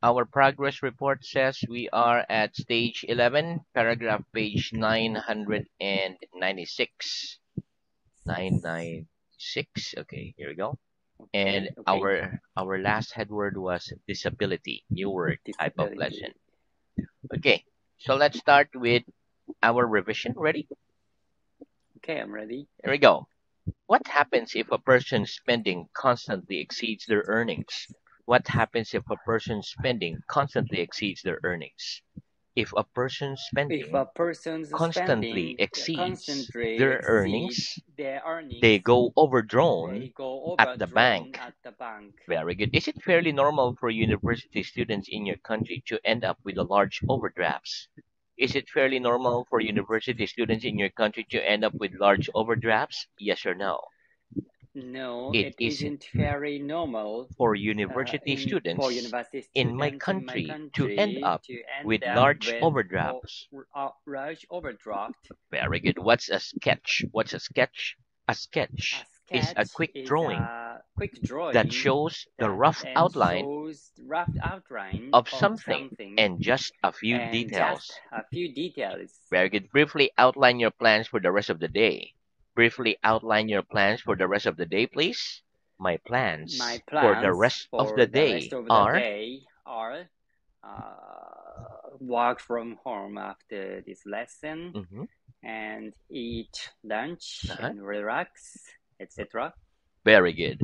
Our progress report says we are at stage 11, paragraph page 996. 996. Okay, here we go. And Okay. our last headword was disability, new word type of Disability. lesson. Okay, so let's start with our revision. Ready? Okay, I'm ready. Here we go. What happens if a person's spending constantly exceeds their earnings? What happens if a person's spending constantly exceeds their earnings? If a person's If spending a person's constantly spending exceeds constantly their exceeds earnings, their earnings, they go overdrawn they go at the overdrawn bank. at the bank. Very good. Is it fairly normal for university students in your country to end up with a large overdrafts? Is it fairly normal for university students in your country to end up with large overdrafts? Yes or no? No, It it is isn't very normal for university in for students university in my students in my country to end country up to with end up large with overdrafts. large overdraft. Very good. What's a sketch? What's a sketch? A A sketch is a sketch quick is drawing a quick that drawing shows the that rough and outline shows rough outline of of something something and just a few and just details. a few details. Very good. Briefly outline your plans for the rest of the day. Briefly outline your plans for the rest of the day, please. My My plans for the plans rest of the for the rest day of the are day are work from home after this lesson mhm, and eat lunch uh-huh, and relax, etc. very good.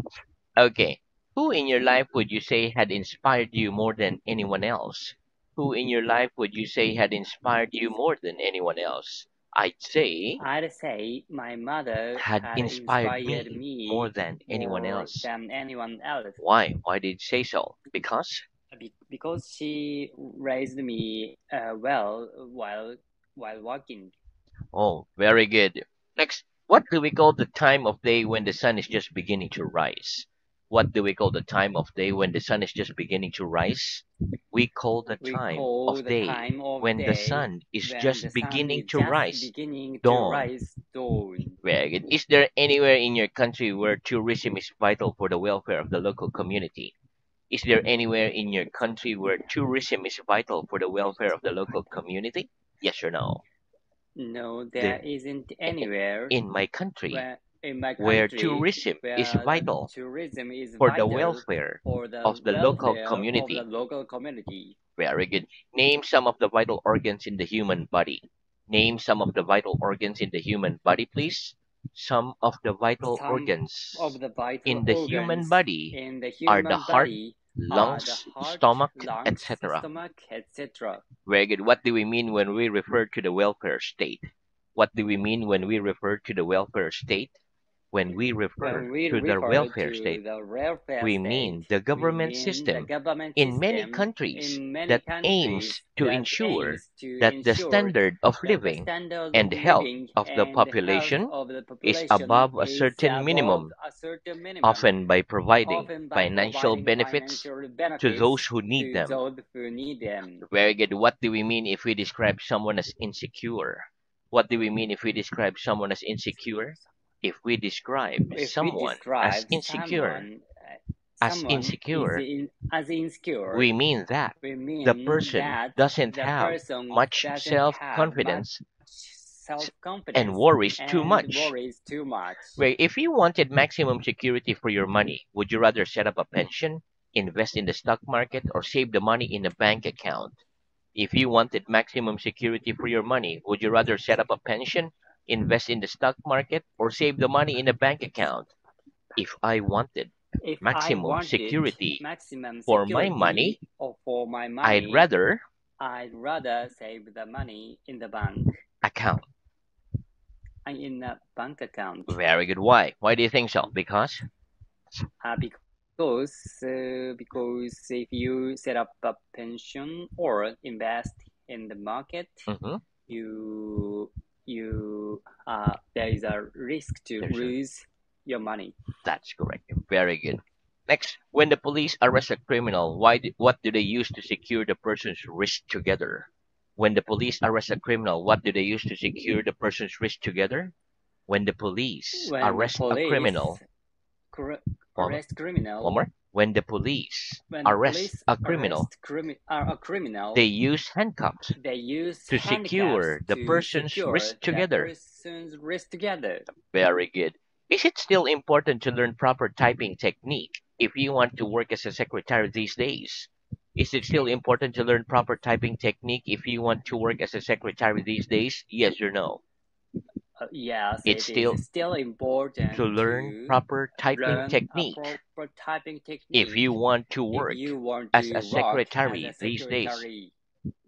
Okay. Who in your life would you say had inspired you more than anyone else? Who in your life would you say had inspired you more than anyone else? I'd say I'd say my mother had had inspired inspired me more me than anyone more else. than anyone else Why? Why did you say so? Because? because she raised me well while walking. Oh, very good. Next, what do we call the time of day when the sun is just beginning to rise? What do we call the time of day when the sun is just beginning to rise? We call the We time call of the day time of when the day sun is when just the sun beginning is to just rise. beginning to Dawn. rise dawn. Very good. Is there anywhere in your country where tourism is vital for the welfare of the local community? Is there anywhere in your country where tourism is vital for the welfare of the local community? Yes or no? No, there There, isn't anywhere in my country, where in my where country tourism is where vital tourism is for the vital welfare for the of the local welfare of the community. local community. Very good. Name some of the vital organs in the human body. Name some of the vital organs in the human body, please. Some of the vital Some organs of the vital in the human organs body in the are the human heart, body are the lungs, heart, stomach, lungs, etc. stomach, etc. Very good. What do we mean when we refer to the welfare state? What do we mean when we refer to the welfare state? When we refer When we to the refer welfare to state, the welfare we state, mean the we government mean the system government in many system countries in many that countries aims to that ensure aims to that the ensure standard of that the living standard of and health living of the and health population of the is population above a is certain above minimum, a certain minimum, often by providing often by financial providing benefits financial to those benefits who need to them. those who need them. Very good. What do we mean if we describe someone as insecure? What do we mean if we describe someone as insecure? If we describe If we someone as describe insecure, someone is as insecure, we mean that we the mean person that doesn't the have person much doesn't have much self-confidence and self-confidence worries too and much. worries too much. Where if you wanted maximum security for your money, would you rather set up a pension, invest in the stock market, or save the money in a bank account? If you wanted maximum security for your money, would you rather set up a pension, invest in the stock market, or save the money in a bank account? If I wanted If I maximum wanted security maximum for my money, security or for my I'd money, rather I'd rather save the money in the bank account. and in a bank account. Very good. Why? Why do you think so? Because Because if you set up a pension or invest in the market, mhm, you there is a risk to there's a, lose your money. that's correct. Very good. Next, when the police arrest a criminal, what do they use to secure the person's wrist together? When the police arrest a criminal, what do they use to secure the person's wrist together? When the police When the arrest a police criminal, one, arrest criminal, one more. When the police When the arrest police a criminal, arrest a they criminal, use handcuffs they use to handcuffs secure the to person's secure wrist that together. person's wrist together. Very good. Is it still important to learn proper typing technique if you want to work as a secretary these days? Is it still important to learn proper typing technique if you want to work as a secretary these days? Yes or no? Yes, It's it is still still to important learn to proper typing learn a technique proper typing if technique you want to if work you want as to a work as a secretary these days. secretary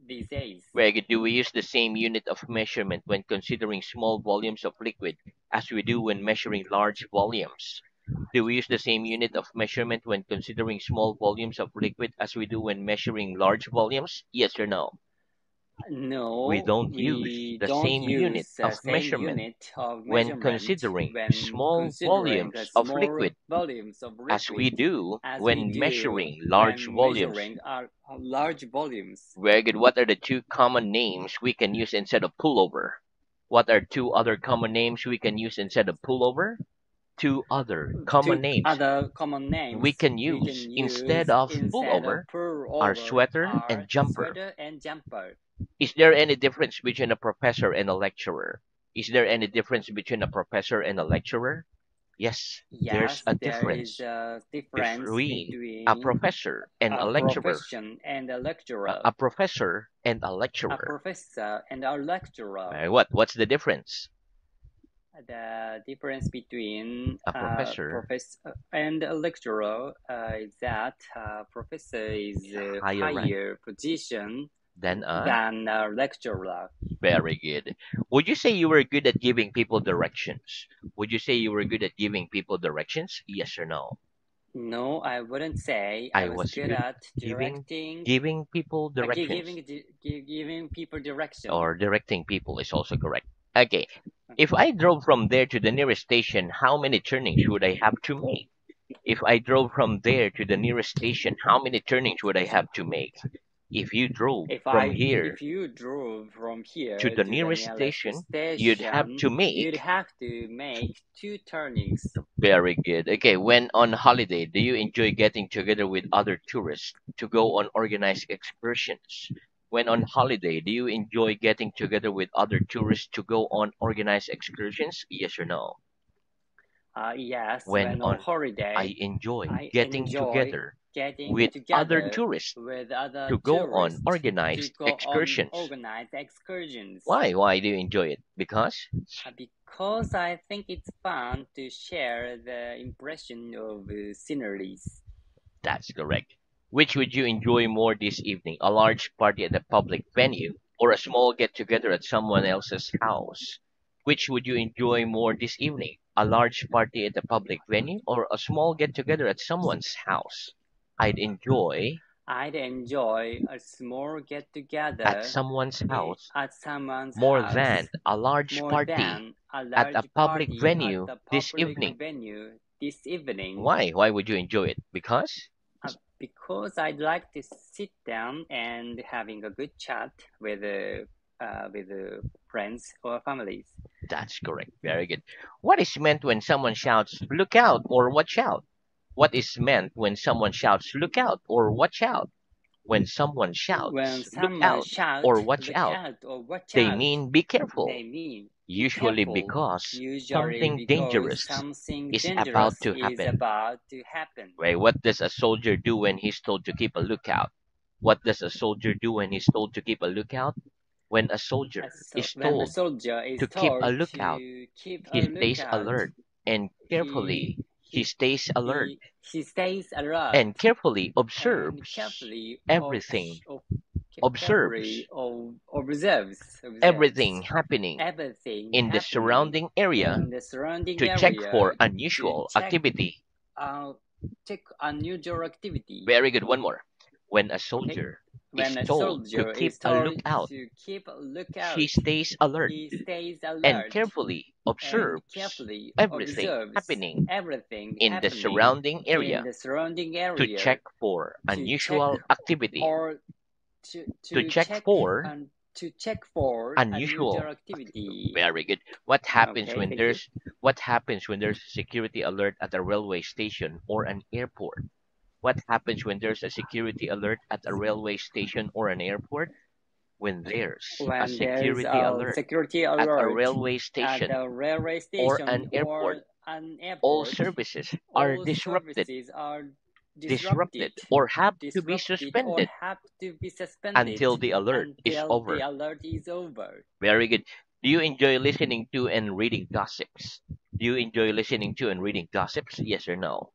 these days. Where do we use the same unit of measurement when considering small volumes of liquid as we do when measuring large volumes? Do we use the same unit of measurement when considering small volumes of liquid as we do when measuring large volumes? Yes or no? We No, don't use we the don't same unit use the of same measurement unit of when measurement considering when small considering the volumes of small liquid volumes of as we liquid do as we when do measuring large when volumes. measuring our large volumes. Very good. What are the two common names we can use instead of pullover? What are two other common names we can use instead of pullover? Two other common Two names other common we names can we use can instead use of instead of pullover are pullover sweater are and jumper. sweater and jumper. Is there any difference between a professor and a lecturer? Is there any difference between a professor and a lecturer? Yes, there's Yes, a there is difference a difference between a between professor and a a lecturer. profession and a lecturer. A professor and a A lecturer. professor and a lecturer. What's the difference? The difference between A a professor professor and a lecturer is that professor is is a higher rank higher position than a. than a lecturer. Very good. Would you say you were good at giving people directions? Would you say you were good at giving people directions? Yes or no? No, I wouldn't say I I was was good good at at directing, giving people directions, giving people direction. or directing people is also correct. Okay. If Okay. I drove from there to the nearest station, how many turnings would I have to make? If I drove from there to the nearest station, how many turnings would I have to make? If you drove from here If you drove from to here the to the nearest nearest station, you'd have station, to you'd make. have to make two turnings. Very good. Okay, when on holiday, do you enjoy getting together with other tourists to go on organized excursions? When on holiday, do you enjoy getting together with other tourists to go on organized excursions? Yes or no? Yes, When when on on holiday, I enjoy I getting enjoy together getting with other together tourists with other to go on tourists to organized go on excursions. organized excursions. Why? Why do you enjoy it? Because Because I think it's fun to share the impression of sceneries. that's correct. Which would you enjoy more this evening? A large party at a public venue or a small get together at someone else's house? Which would you enjoy more this evening? A large party at a public venue or a small get together at someone's house? I'd enjoy I'd enjoy a small get at together someone's house at someone's more than house a large more party than a at a large public party at venue the this public evening. venue this evening. Why? Why would you enjoy it? Because Because I'd like to sit down and having a good chat with friends or families. that's correct. Very good. What is meant when someone shouts, look out or watch out? What is meant when someone shouts, look out or watch out? When someone When shouts, look someone out or shouts, watch look out, out or watch they out, mean be they careful, mean be usually careful, because usually something because dangerous something is about dangerous to is happen. about to happen. Right? What does a soldier do when he's told to keep a lookout? What does a soldier do when he's told to keep a lookout? When a soldier is When a told soldier is to keep a told lookout, to keep a he stays lookout, alert and he carefully he stays alert he stays alert and carefully and observes everything, carefully observes observes everything happening everything in the happening surrounding area in the surrounding to check for area to unusual activity. uh, check unusual activity. Very good. One more. When a Okay, soldier is when a told to soldier keep is a told lookout, to keep a he lookout, stays alert he stays and alert carefully and observes carefully everything observes happening everything in the happening surrounding in area the surrounding to area check for to check unusual activity. or To to check check for and to check for unusual unusual. activity. Very good. What happens Okay, when thank you. there's what happens when there's a security alert at a railway station or an airport? What happens when there's a security alert at a railway station or an airport? When there's a When there is security a alert security at a alert railway at station the railway or station an airport, or an all airport, services are all disrupted, services are disrupted, disrupted, or have to be disrupted or suspended have to be suspended until the alert is until the over. alert is over. Very good. Do you enjoy listening to and reading gossips? Do you enjoy listening to and reading gossips? Yes or no?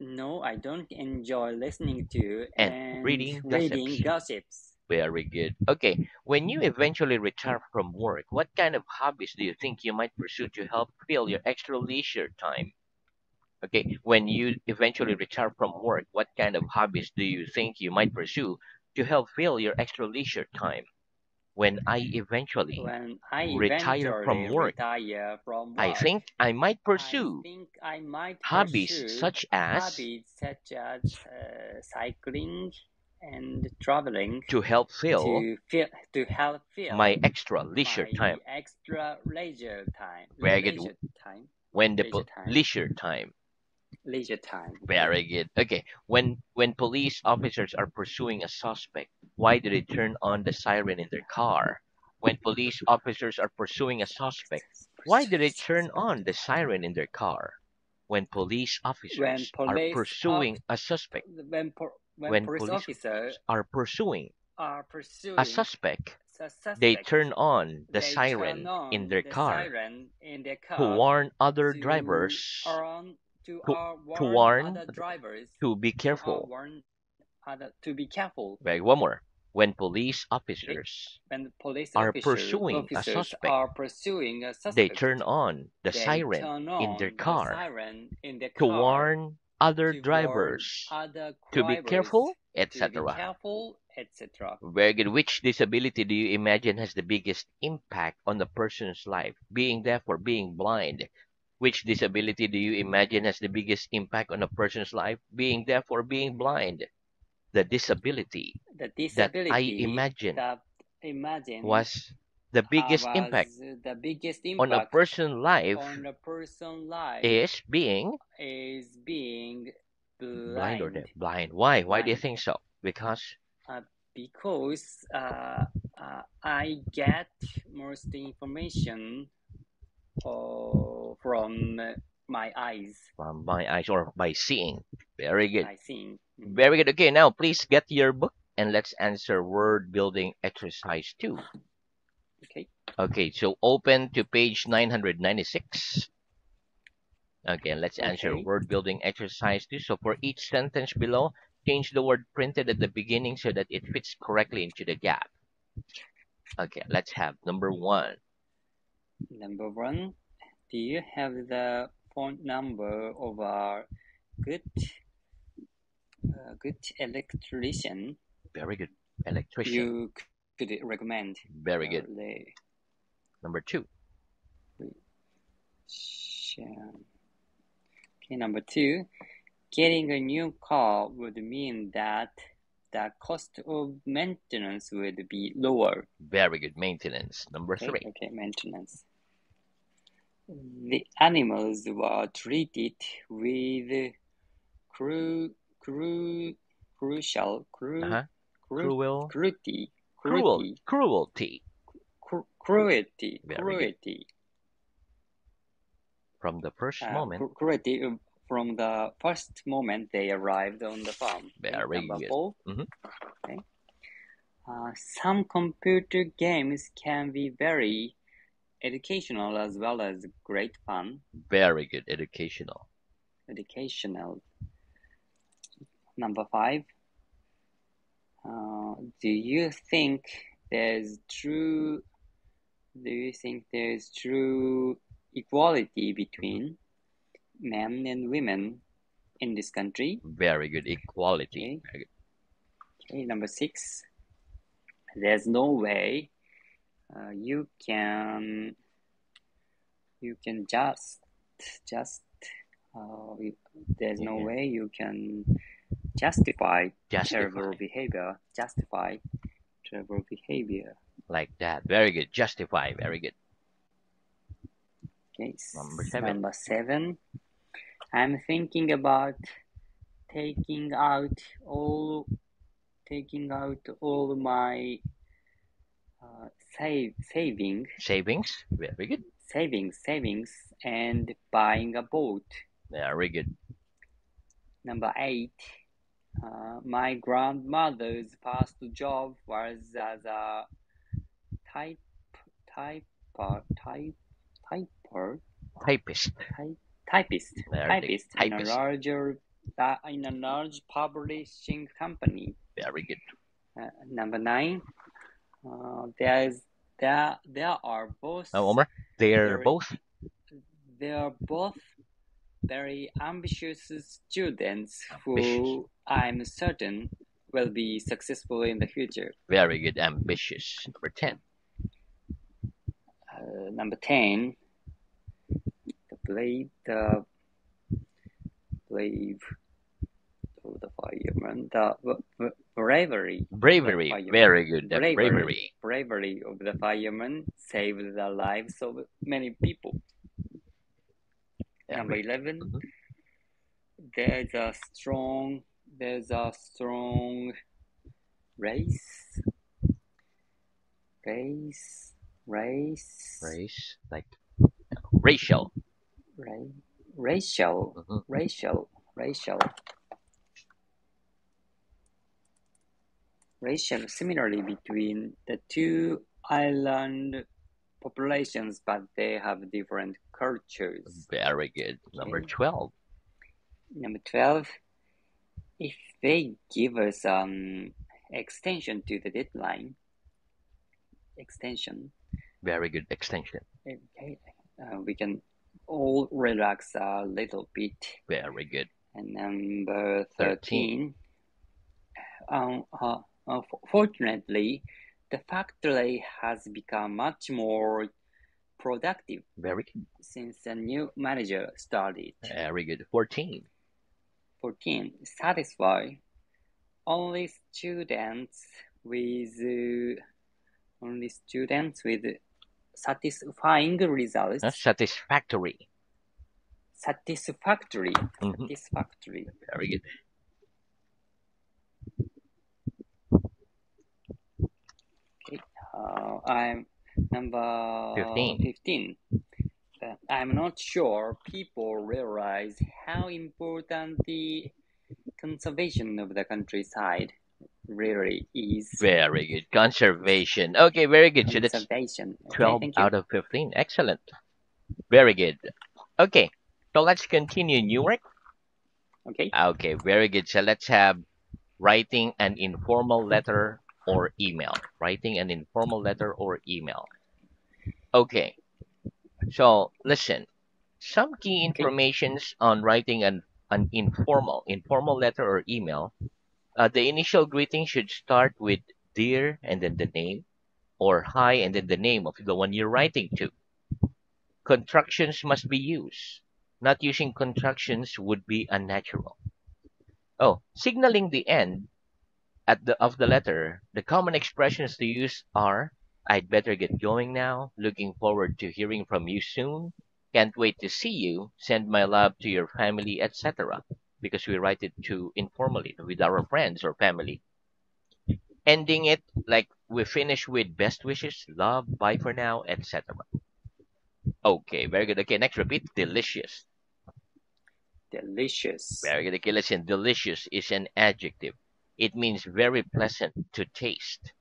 No, I don't enjoy listening to And and reading reading gossips. gossips. Very good. Okay, when you eventually retire from work, what kind of hobbies do you think you might pursue to help fill your extra leisure time? Okay, when you eventually retire from work, what kind of hobbies do you think you might pursue to help fill your extra leisure time? When I eventually When I retire from eventually work, retire from I work, think I might I pursue think I might hobbies pursue such as hobbies such as cycling and traveling to help fill to help my fill extra leisure my time. extra leisure time. Very good. When the Leisure time, leisure time. leisure time. Okay. Very good. Okay. When police officers are pursuing a suspect, why do they turn on the siren in their car? When police officers are pursuing a suspect, why do they turn on the siren in their car? When police When officers are police of pursuing a suspect, when when police police officers officers are pursuing are a pursuing suspect, a they suspect, turn on the they turn siren in on their the car siren in their to car warn other to drivers warn to to, to warn warn other drivers to be to careful. warn other to be careful. Right, one more. When police Okay? officers When police are pursuing a officers suspect, are pursuing a they suspect, turn on the they siren turn in their on the car siren in their to car warn other to warn drivers other to be drivers careful, to be etc. careful, etc. Very good. Which disability do you imagine has the biggest impact on a person's life? Being deaf or being blind? Which disability do you imagine has the biggest impact on a person's life? Being deaf or being blind? The disability The that I disability imagine that imagine was the biggest impact was the biggest on a impact person's life on a person's life is being is being blind or deaf. blind. Blind. Why do you Blind. think so? Because Because I get most information from my eyes from my eyes or by seeing. Very good. by seeing. Very good. Okay, now please get your book and let's answer word building exercise 2. Okay. Okay, so open to page 996. Okay, let's answer Okay. word building exercise 2. So for each sentence below, change the word printed at the beginning so that it fits correctly into the gap. Okay, let's have number 1. Number one, do you have the phone number of a good good electrician Very good. Electrician. you could recommend? Very good. The Number 2. Okay, number two, getting a new car would mean that the cost of maintenance would be lower. Very good. Maintenance. Number Okay, 3. okay, maintenance. The animals were treated with cru, cru, crucial, Uh-huh. cru, Cruel. cruelty, Cruelty. cruelty, Very good. From the first moment. cruelty from the first moment they arrived on the farm. Okay, Very number good. 4. Mhm. Okay. Some computer games can be very educational as well as great fun. Very good. Educational. Educational. Number 5. Do you think there's true equality between men and women in this country? Very good. Equality. Okay. Very good. Okay, number 6. There's no way you can just there's no way you can justify terrible behavior. Justify terrible behavior. Like that. Very good. Justify. Very good. Okay. Number 7. Number 7. I'm thinking about taking out all my savings Very good. and buying a boat. Very good. Number 8, my grandmother's past job was as a type typer type typer Typist. typist Very good. in a Typist. large publishing company. Very good. Number 9, there are both One more. They're very both they are both very ambitious students ambitious. who I'm certain will be successful in the future. Very good. Ambitious. Number 10. Number 10, the brave of the fireman, the bravery of the Bravery. fireman. Very good. The bravery. Bravery of the firemen saved the lives of many people. Yeah, Number 11, Mhm. there's a strong race Race. Like racial. racial Mhm. similarly between the two island populations, but they have different cultures. Very good. Number Okay. 12. Number 12, if they give us extension to the deadline, Very good. Extension. okay, we can all relax a little bit. Very good. And number 13. 13, fortunately, the factory has become much more productive Very good. since a new manager started. Very good. 14. 14, satisfy only students with satisfying results. Satisfactory. Satisfactory. Mhm. Satisfactory. Very good. Okay. I'm number 15. I'm not sure people realize how important the conservation of the countryside really is. Very good. Conservation. Okay, very good. So that's Conservation. Okay, 12 thank you. out of 15. Excellent. Very good. Okay, so let's continue, Newark. Okay. Okay, very good. So let's have writing an informal letter or email. Writing an informal letter or email. Okay, so listen. Some key Okay. informations on writing an informal letter or email. The initial greeting should start with dear and then the name, or hi and then the name of the one you're writing to. Contractions must be used. Not using contractions would be unnatural. Oh, signaling the end of the letter, the common expressions to use are I'd better get going now, looking forward to hearing from you soon, can't wait to see you, send my love to your family, etc. Because we write it to informally with our friends or family. Ending it like we finish with best wishes, love, bye for now, etc. Okay, very good. Okay, next repeat. Delicious. Delicious. Very good. Okay, listen. Delicious is an adjective. It means very pleasant to taste.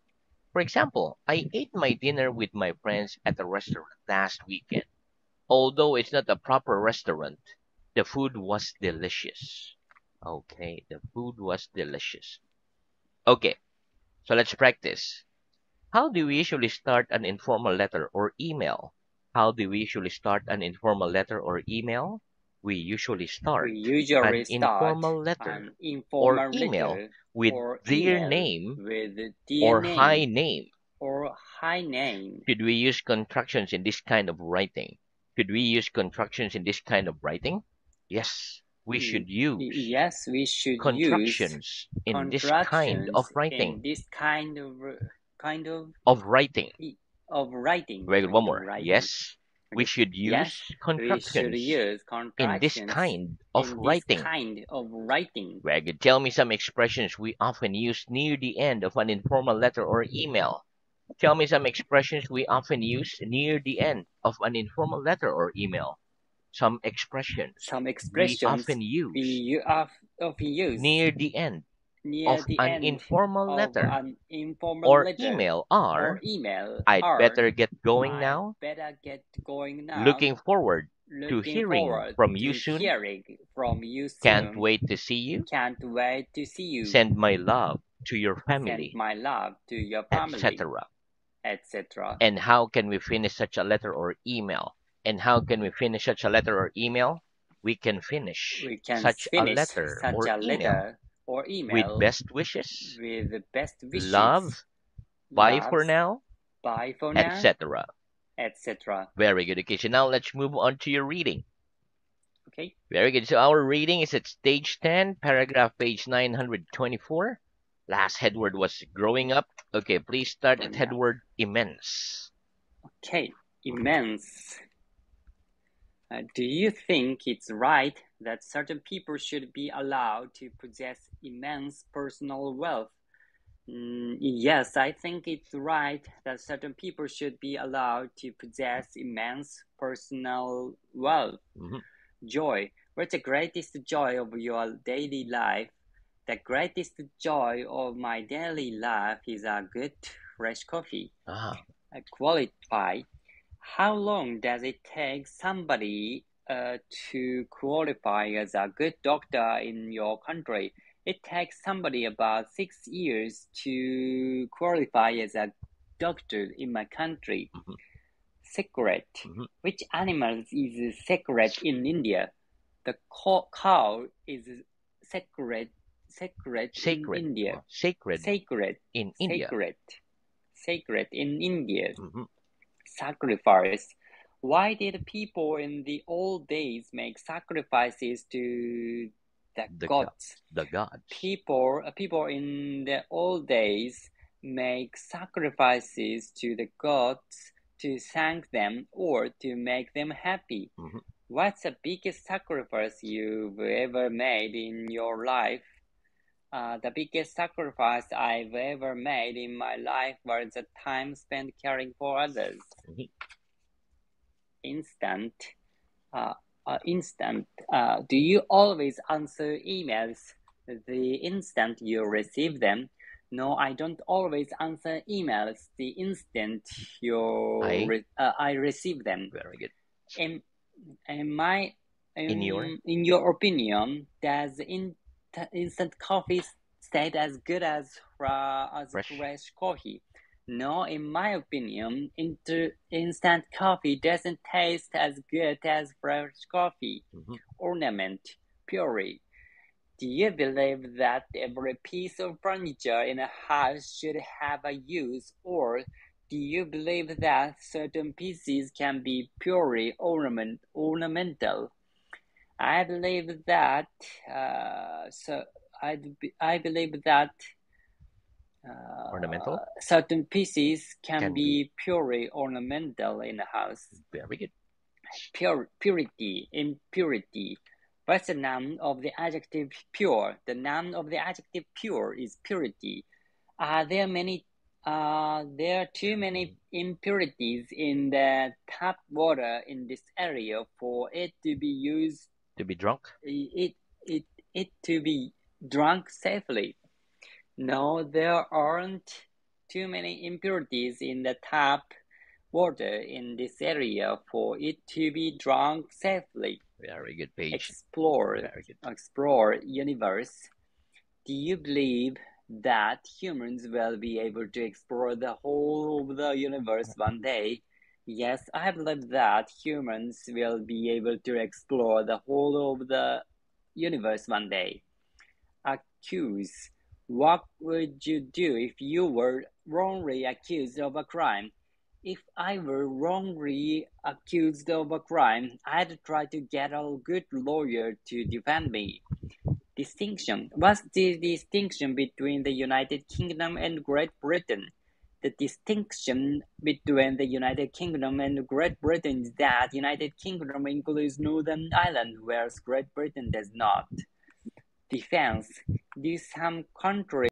For example, I ate my dinner with my friends at a restaurant last weekend. Although it's not a proper restaurant, the food was delicious. Okay, the food was delicious. Okay, so let's practice. How do we usually start an informal letter or email? How do we usually start an informal letter or email? We usually start We usually an start informal an letter or informal email letter with or their email name with or dear high name name. or high name. Should we use contractions in this kind of writing? Should we use contractions in this kind of writing? Yes, we should use Yes, we should use contractions in this kind of contractions writing. in this kind of Of writing. of writing. Very good. One Kind of more. writing. Yes, We Okay. should Yes, use we should contractions use in this contractions kind of in this writing. kind of writing. Very good. Tell me some expressions we often use near the end of an informal letter or email. Tell me some expressions we often use near the end of an informal letter or email. Some expressions Some we expressions often use often use near the end near of the an end informal of letter an informal or letter email or are email I'd are better get going I now. better get going now. Looking forward to Looking hearing forward from you to soon. hearing from you Can't soon. wait to see you. Can't wait to see you. Send my love to your Send family, my love to your family, etc. etc. And how can we finish such a letter or email? And how can we finish such a letter or email? We can finish We can such a finish letter such or a email letter or with email best wishes, with the best wishes, love, bye for loves, now, bye for now, etc. etc. Very good. Okay, so now let's move on to your reading. Okay. Very good. So our reading is at stage 10, paragraph page 924. Last headword was growing up. Okay, please start at Growing up. headword immense. Okay. Immense. Do you think it's right that certain people should be allowed to possess immense personal wealth? Yes, I think it's right that certain people should be allowed to possess immense personal wealth. Mhm. Joy. What's the greatest joy of your daily life? The greatest joy of my daily life is a good fresh coffee. Ah, Qualify. How long does it take somebody to qualify as a good doctor in your country? It takes somebody about 6 years to qualify as a doctor in my country. mhm, Secret. mhm. Which animal is secret in India? The cow is sacred in Sacred. India. Sacred Sacred, in India. sacred, sacred in India. Mhm. Sacrifice. Why did people in the old days make sacrifices to the The gods? the gods. People in the old days make sacrifices to the gods to thank them or to make them happy. Mhm. What's the biggest sacrifice you've ever made in your life? The biggest sacrifice I've ever made in my life was the time spent caring for others. Mhm. Instant. Instant. Do you always answer emails the instant you receive them? No, I don't always answer emails the instant I I receive them. very good. In in my In your in your opinion, does instant coffee taste as good as fresh. fresh coffee? No, in my opinion, instant coffee doesn't taste as good as fresh coffee. Mhm. Ornament, puree. Do you believe that every piece of furniture in a house should have a use, or do you believe that certain pieces can be purely ornamental? I believe that. So I believe that Ornamental certain pieces can can be be purely ornamental in a house. very good. Purity, impurity. What's the noun of the adjective pure? The noun of the adjective pure is purity. There are many. There are too many impurities in the tap water in this area for it to be used. To be drunk. It it it to be drunk safely. No, there aren't too many impurities in the tap water in this area for it to be drunk safely. Very good page. Explore, Very good. explore universe. Do you believe that humans will be able to explore the whole of the universe one day? Yes, I believe that humans will be able to explore the whole of the universe one day. Accuse. What would you do if you were wrongly accused of a crime? If I were wrongly accused of a crime, I'd try to get a good lawyer to defend me. Distinction. What's the distinction between the United Kingdom and Great Britain? the distinction between the United Kingdom and Great Britain is that United Kingdom includes Northern Ireland, whereas Great Britain does not. Defense. Do some countries